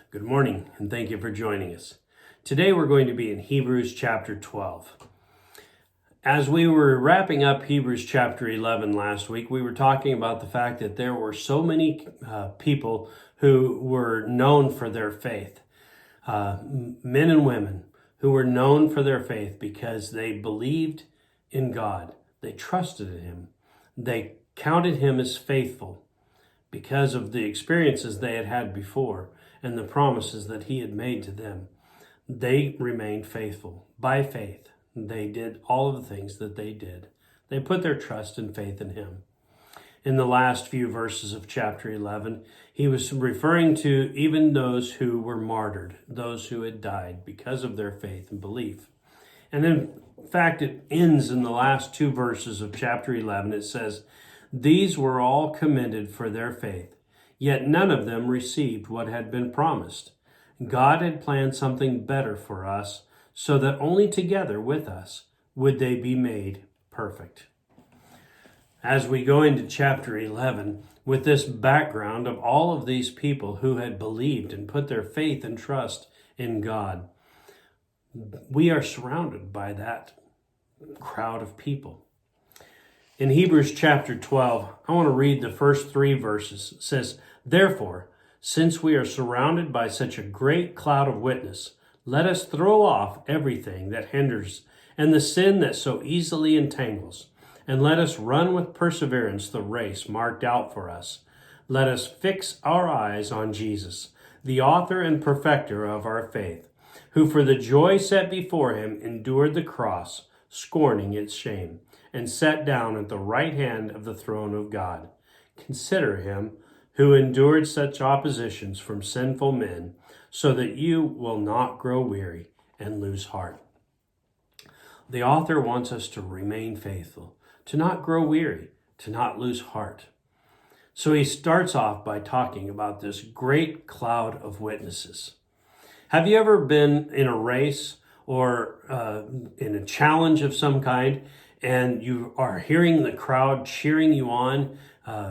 Good morning, and thank you for joining us. Today we're going to be in Hebrews chapter 12. As we were wrapping up Hebrews chapter 11 last week, we were talking about the fact that there were so many people who were known for their faith, men and women who were known for their faith because they believed in God, they trusted in Him, they counted Him as faithful because of the experiences they had had before and the promises that He had made to them. They remained faithful by faith. They did all of the things that they did. They put their trust and faith in Him. In the last few verses of chapter 11, he was referring to even those who were martyred, those who had died because of their faith and belief. And in fact, it ends in the last two verses of chapter 11. It says, "These were all commended for their faith, yet none of them received what had been promised. God had planned something better for us, so that only together with us would they be made perfect." As we go into chapter 11, with this background of all of these people who had believed and put their faith and trust in God, we are surrounded by that crowd of people. In Hebrews chapter 12, I want to read the first three verses. It says, "Therefore, since we are surrounded by such a great cloud of witness, let us throw off everything that hinders and the sin that so easily entangles, and let us run with perseverance the race marked out for us. Let us fix our eyes on Jesus, the author and perfecter of our faith, who for the joy set before him endured the cross, scorning its shame, and sat down at the right hand of the throne of God. Consider him who endured such oppositions from sinful men, so that you will not grow weary and lose heart." The author wants us to remain faithful, to not grow weary, to not lose heart. So he starts off by talking about this great cloud of witnesses. Have you ever been in a race or in a challenge of some kind, and you are hearing the crowd cheering you on?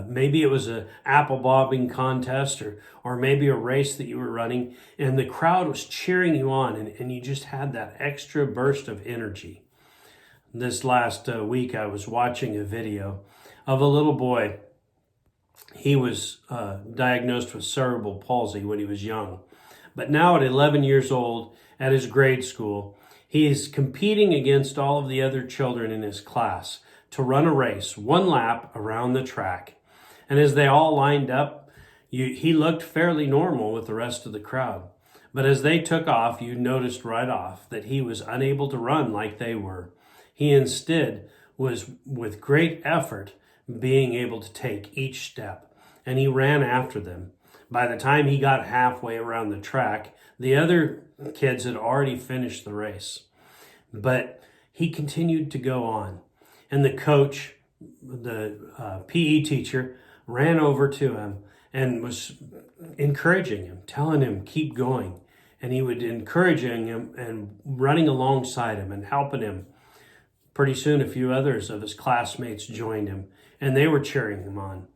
Maybe it was an apple bobbing contest or maybe a race that you were running, and the crowd was cheering you on, and you just had that extra burst of energy. This last week, I was watching a video of a little boy. He was diagnosed with cerebral palsy when he was young. But now at 11 years old, at his grade school, he is competing against all of the other children in his class to run a race, one lap around the track. And as they all lined up, he looked fairly normal with the rest of the crowd. But as they took off, you noticed right off that he was unable to run like they were. He instead was, with great effort, being able to take each step. And he ran after them. By the time he got halfway around the track, the other kids had already finished the race. But he continued to go on. And the coach, the PE teacher, ran over to him and was encouraging him, telling him, keep going. And he would encouraging him and running alongside him and helping him. Pretty soon, a few others of his classmates joined him, and they were cheering him on.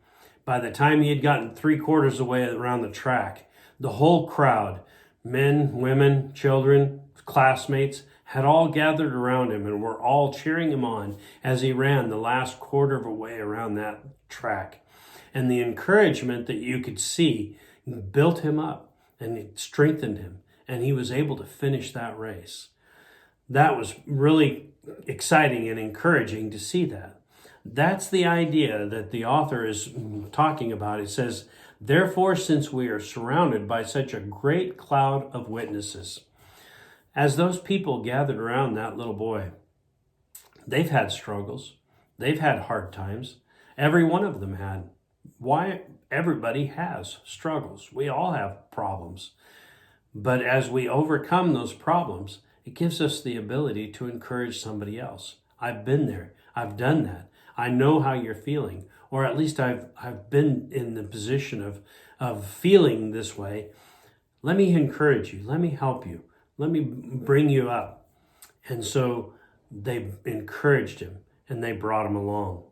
By the time he had gotten 3/4 away around the track, the whole crowd, men, women, children, classmates, had all gathered around him and were all cheering him on as he ran the last quarter of a way around that track. And the encouragement that you could see built him up and it strengthened him, and he was able to finish that race. That was really exciting and encouraging to see that. That's the idea that the author is talking about. It says, "Therefore, since we are surrounded by such a great cloud of witnesses." As those people gathered around that little boy, they've had struggles. They've had hard times. Every one of them had. Why? Everybody has struggles. We all have problems. But as we overcome those problems, it gives us the ability to encourage somebody else. I've been there. I've done that. I know how you're feeling. Or at least I've been in the position of feeling this way. Let me encourage you. Let me help you. Let me bring you up. And so they encouraged him and they brought him along.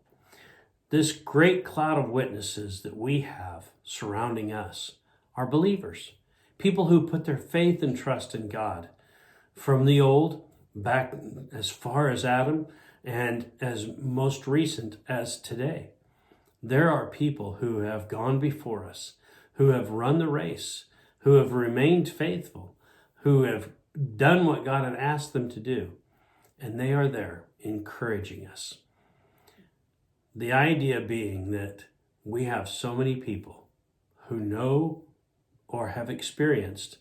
This great cloud of witnesses that we have surrounding us are believers. people who put their faith and trust in God. From the old, back as far as Adam, and as most recent as today. There are people who have gone before us, who have run the race, who have remained faithful, who have done what God had asked them to do, and they are there encouraging us. The idea being that we have so many people who know or have experienced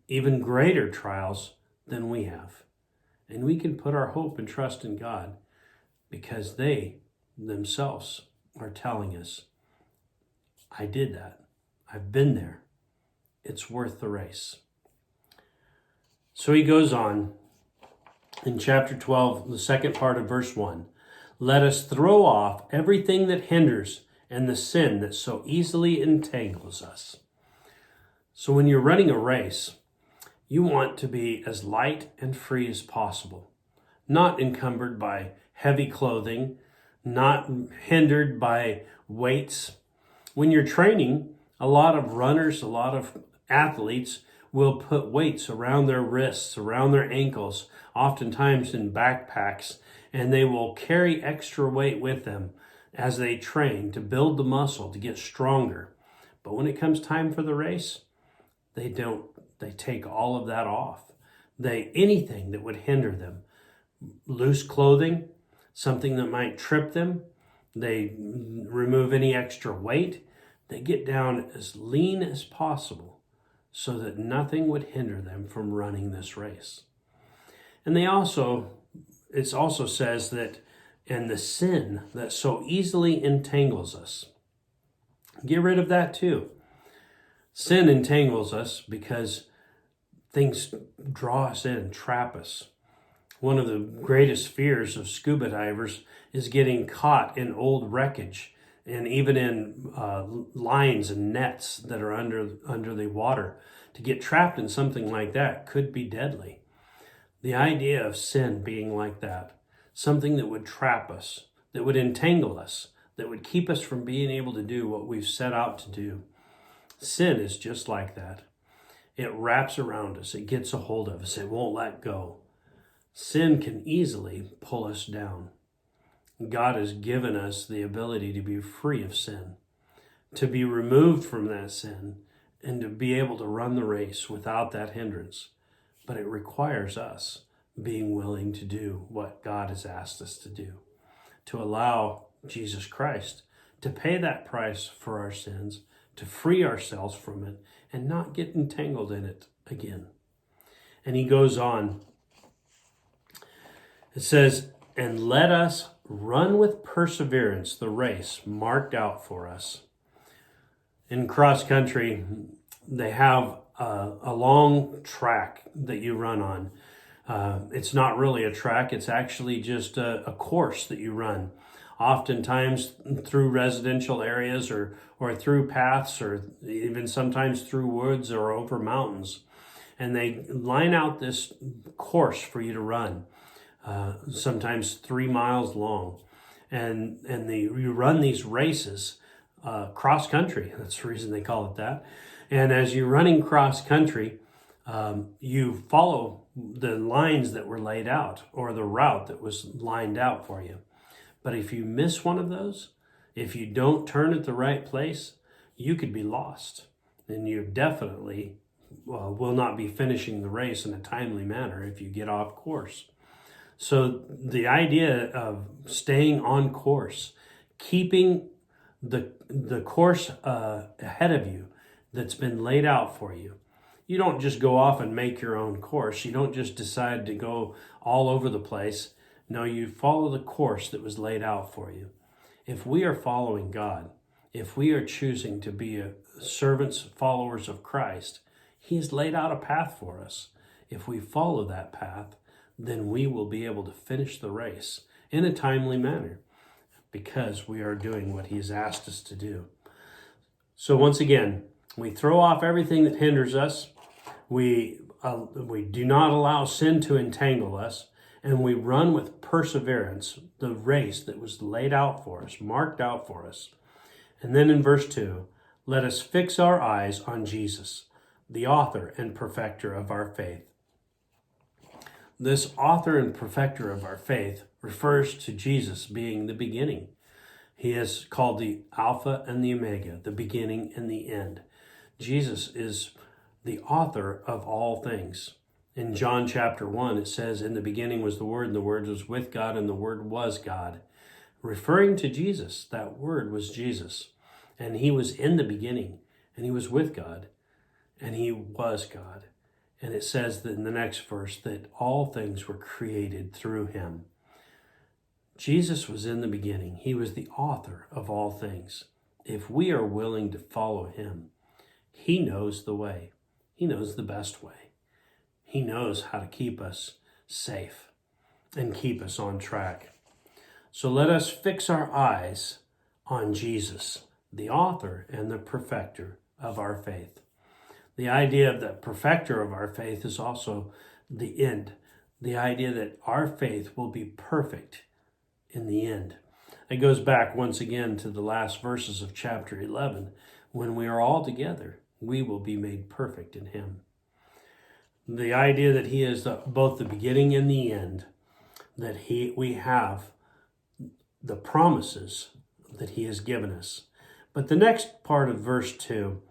even greater trials than we have. And we can put our hope and trust in God because they themselves are telling us, I did that. I've been there. It's worth the race. So he goes on in chapter 12, the second part of verse 1. Let us throw off everything that hinders and the sin that so easily entangles us. So when you're running a race, you want to be as light and free as possible, not encumbered by heavy clothing, not hindered by weights. When you're training, a lot of runners, a lot of athletes will put weights around their wrists, around their ankles, oftentimes in backpacks, and they will carry extra weight with them as they train to build the muscle, to get stronger. But when it comes time for the race, they don't. They take all of that off. Anything that would hinder them, loose clothing, something that might trip them, they remove any extra weight. They get down as lean as possible so that nothing would hinder them from running this race. And it also says that, and the sin that so easily entangles us. Get rid of that too. Sin entangles us because things draw us in, trap us. One of the greatest fears of scuba divers is getting caught in old wreckage and even in lines and nets that are under the water. To get trapped in something like that could be deadly. The idea of sin being like that, something that would trap us, that would entangle us, that would keep us from being able to do what we've set out to do. Sin is just like that. It wraps around us. It gets a hold of us. It won't let go. Sin can easily pull us down. God has given us the ability to be free of sin, to be removed from that sin, and to be able to run the race without that hindrance. But it requires us being willing to do what God has asked us to do, to allow Jesus Christ to pay that price for our sins, to free ourselves from it, and not get entangled in it again. And he goes on. It says, and let us run with perseverance the race marked out for us. In cross country, they have a long track that you run on. It's not really a track. It's actually just a course that you run. Oftentimes through residential areas or through paths or even sometimes through woods or over mountains. And they line out this course for you to run, sometimes 3 miles long. And you run these races cross country. That's the reason they call it that. And as you're running cross country, you follow the lines that were laid out or the route that was lined out for you. But if you miss one of those, if you don't turn at the right place, you could be lost. And you definitely will not be finishing the race in a timely manner if you get off course. So the idea of staying on course, keeping the course ahead of you that's been laid out for you. You don't just go off and make your own course. You don't just decide to go all over the place. No, you follow the course that was laid out for you. If we are following God, if we are choosing to be servants, followers of Christ, He has laid out a path for us. If we follow that path, then we will be able to finish the race in a timely manner because we are doing what He has asked us to do. So once again, we throw off everything that hinders us. We do not allow sin to entangle us. And we run with perseverance the race that was laid out for us, marked out for us. And then in verse 2, let us fix our eyes on Jesus, the author and perfecter of our faith. This author and perfecter of our faith refers to Jesus being the beginning. He is called the Alpha and the Omega, the beginning and the end. Jesus is the author of all things. In John chapter 1, it says, "In the beginning was the Word, and the Word was with God, and the Word was God." Referring to Jesus, that Word was Jesus. And he was in the beginning, and he was with God, and he was God. And it says that in the next verse that all things were created through him. Jesus was in the beginning. He was the author of all things. If we are willing to follow him, he knows the way. He knows the best way. He knows how to keep us safe and keep us on track. So let us fix our eyes on Jesus, the author and the perfecter of our faith. The idea of the perfecter of our faith is also the end. The idea that our faith will be perfect in the end. It goes back once again to the last verses of chapter 11. When we are all together, we will be made perfect in him. The idea that he is both the beginning and the end, that we have the promises that he has given us. But the next part of verse 2,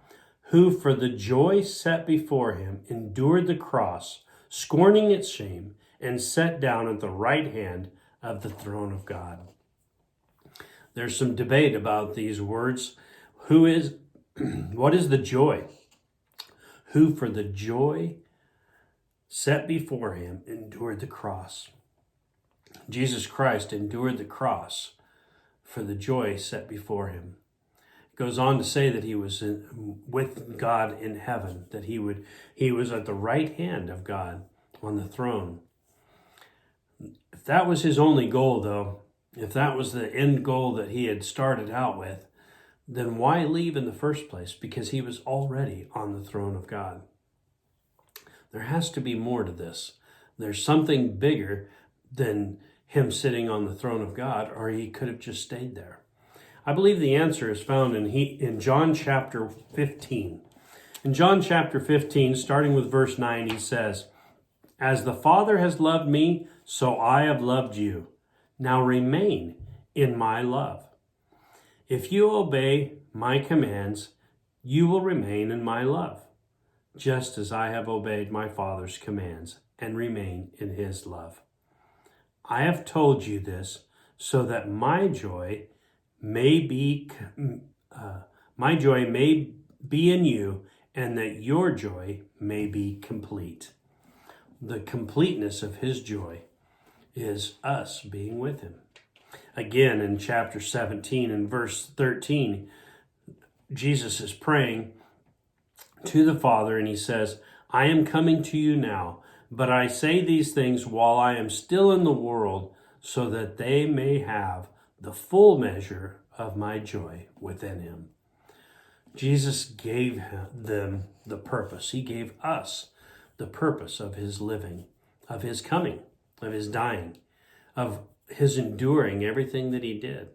who for the joy set before him endured the cross, scorning its shame, and sat down at the right hand of the throne of God. There's some debate about these words. What is the joy? Who for the joy set before him endured the cross. Jesus Christ endured the cross for the joy set before him. It goes on to say that he was with God in heaven, that he was at the right hand of God on the throne. If that was his only goal, though, if that was the end goal that he had started out with, then why leave in the first place? Because he was already on the throne of God. There has to be more to this. There's something bigger than him sitting on the throne of God, or he could have just stayed there. I believe the answer is found in John chapter 15. In John chapter 15, starting with verse 9, he says, "As the Father has loved me, so I have loved you. Now remain in my love. If you obey my commands, you will remain in my love, just as I have obeyed my Father's commands and remain in his love. I have told you this so that my joy may be in you, and that your joy may be complete." The completeness of his joy is us being with him. Again, in chapter 17 and verse 13, Jesus is praying to the Father, and he says, "I am coming to you now, but I say these things while I am still in the world, so that they may have the full measure of my joy within him." Jesus gave them the purpose. He gave us the purpose of his living, of his coming, of his dying, of his enduring everything that he did.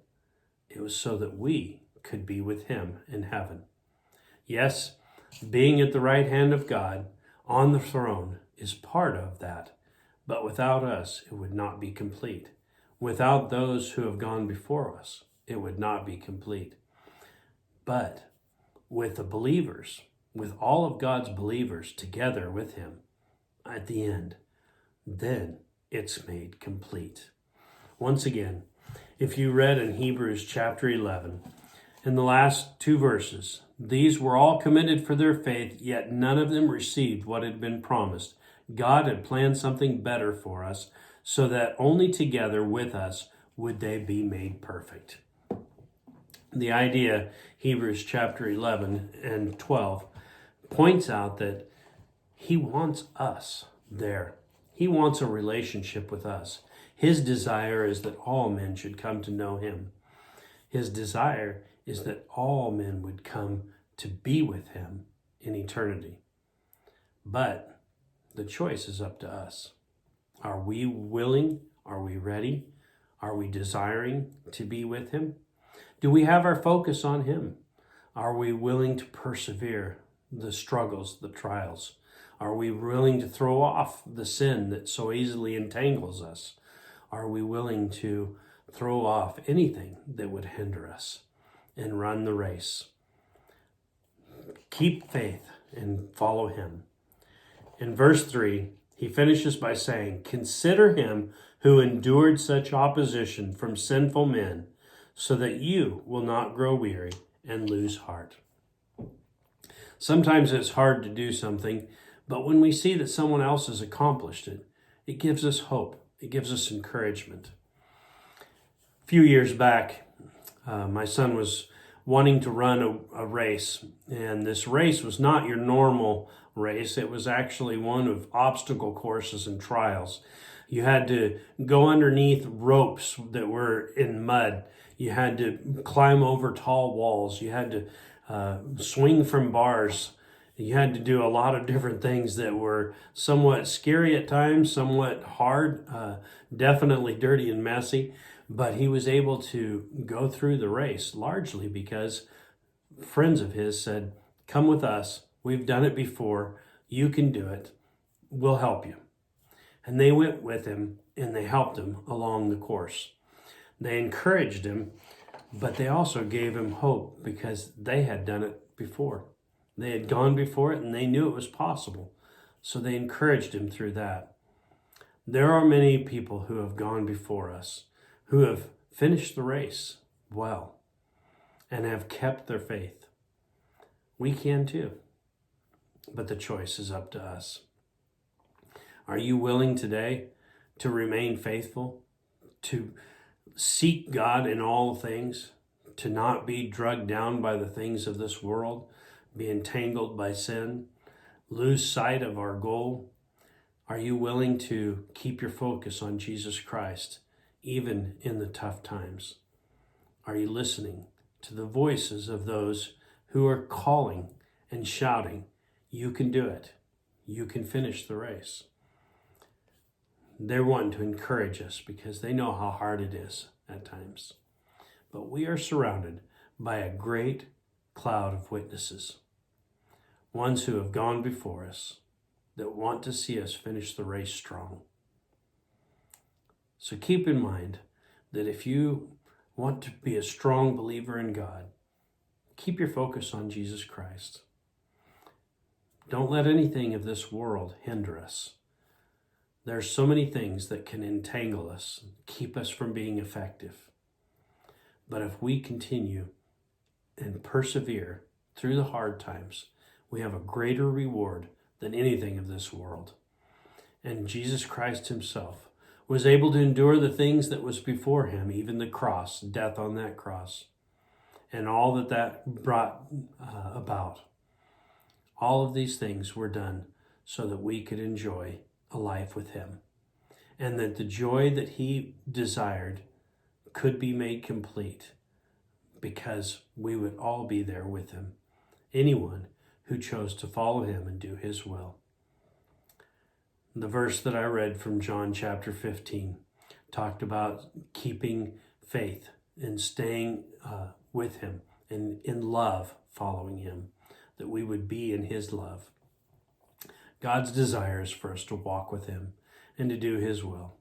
It was so that we could be with him in heaven. Yes, being at the right hand of God on the throne is part of that, but without us, it would not be complete. Without those who have gone before us, it would not be complete. But with the believers, with all of God's believers together with him at the end, then it's made complete. Once again, if you read in Hebrews chapter 11, in the last two verses, "These were all commended for their faith, yet none of them received what had been promised. God had planned something better for us, so that only together with us would they be made perfect." The idea, Hebrews chapter 11 and 12, points out that he wants us there. He wants a relationship with us. His desire is that all men should come to know him. His desire is that all men would come to be with him in eternity. But the choice is up to us. Are we willing? Are we ready? Are we desiring to be with him? Do we have our focus on him? Are we willing to persevere the struggles, the trials? Are we willing to throw off the sin that so easily entangles us? Are we willing to throw off anything that would hinder us and run the race? Keep faith and follow him. In verse 3, he finishes by saying, "Consider him who endured such opposition from sinful men, so that you will not grow weary and lose heart." Sometimes it's hard to do something, but when we see that someone else has accomplished it, it gives us hope. It gives us encouragement. A few years back, my son was wanting to run a race, and this race was not your normal race. It was actually one of obstacle courses and trials. You had to go underneath ropes that were in mud. You had to climb over tall walls. You had to swing from bars. You had to do a lot of different things that were somewhat scary at times, somewhat hard, definitely dirty and messy. But he was able to go through the race largely because friends of his said, "Come with us. We've done it before. You can do it. We'll help you." And they went with him and they helped him along the course. They encouraged him, but they also gave him hope because they had done it before. They had gone before it and they knew it was possible. So they encouraged him through that. There are many people who have gone before us, who have finished the race well and have kept their faith. We can too, but the choice is up to us. Are you willing today to remain faithful, to seek God in all things, to not be drugged down by the things of this world, be entangled by sin, lose sight of our goal? Are you willing to keep your focus on Jesus Christ, even in the tough times? Are you listening to the voices of those who are calling and shouting, "You can do it. You can finish the race"? They're wanting to encourage us because they know how hard it is at times. But we are surrounded by a great cloud of witnesses, ones who have gone before us, that want to see us finish the race strong. So keep in mind that if you want to be a strong believer in God, keep your focus on Jesus Christ. Don't let anything of this world hinder us. There are so many things that can entangle us, keep us from being effective. But if we continue and persevere through the hard times, we have a greater reward than anything of this world. And Jesus Christ himself was able to endure the things that was before him, even the cross, death on that cross, and all that brought about. All of these things were done so that we could enjoy a life with him, and that the joy that he desired could be made complete because we would all be there with him, anyone who chose to follow him and do his will. The verse that I read from John chapter 15 talked about keeping faith and staying with him and in love, following him, that we would be in his love. God's desire is for us to walk with him and to do his will.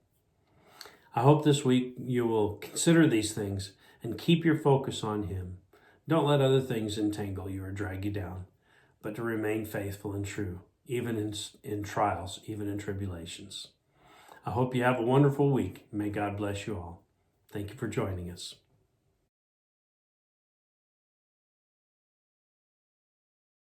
I hope this week you will consider these things and keep your focus on him. Don't let other things entangle you or drag you down, but to remain faithful and true, even in trials, even in tribulations. I hope you have a wonderful week. May God bless you all. Thank you for joining us.